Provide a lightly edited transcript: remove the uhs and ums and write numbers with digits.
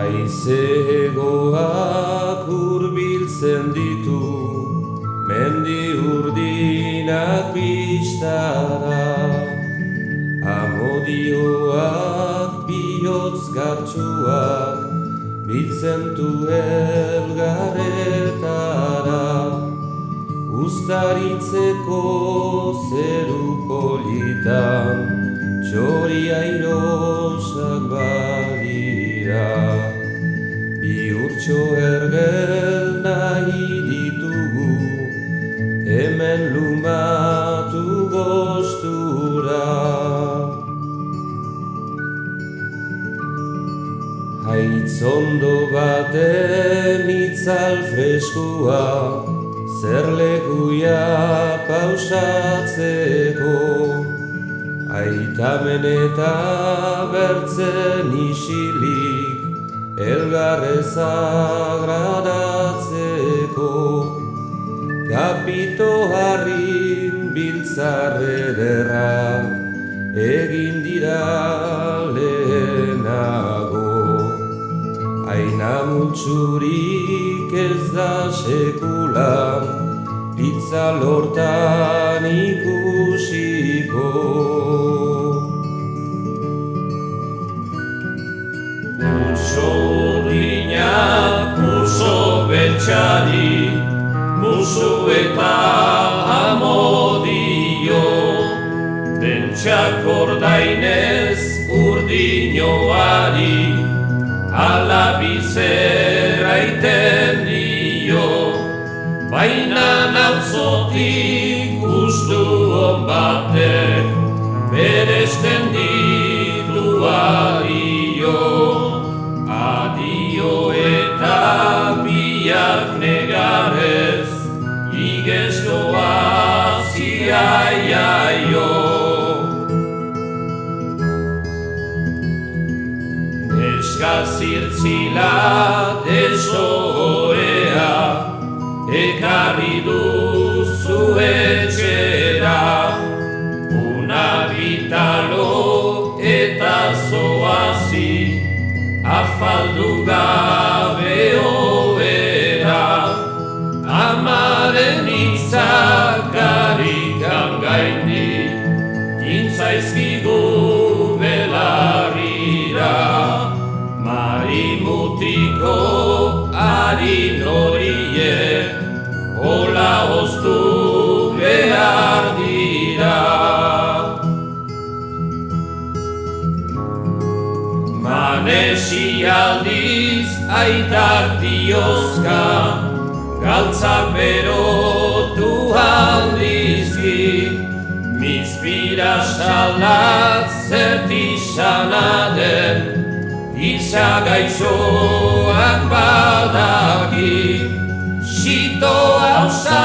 Haizegoak hurbiltzen ditu, mendi urdinak bistara. Amodioak bihotz gartsuak, biltzen du elgarretara. Uztaritzeko zeru politan, txoria irosak badira. Bihurtxo ergel nahi ditugu, hemen lumatu goztura. Haitzondo baten itzal freskua, zer lekuia pausatzeko. Aitamen eta bertzen isilik, elgarrez agradatzeko. Kapito harrin biltzar ederrak, egin dira lehenago. Aina multzurik ez da sekulan, pizza lortan ikusiko. Muso urdinak, muso beltxari, musu eta amodio. Beltxak ordainez urdinoari, ala bizera iten dio. Baina nauzotik ustu on batek, beresten ditu adio. Adio eta biak negarez, igestoa ziaiaio. Neska zirtzila desorea, ekarri duzu etxera. Una bitalo eta zoazi, afaldu gabe oera. Amaren itzakarikan gaindi, intzaizkigu belarrira. Marimutiko harin horiek, hola oztu behar dira. Manesi aldiz aitak diozka, galtzak berotu aldizki. Mizpira salat zertizana den, Iza gaixoak badaki, sito hausa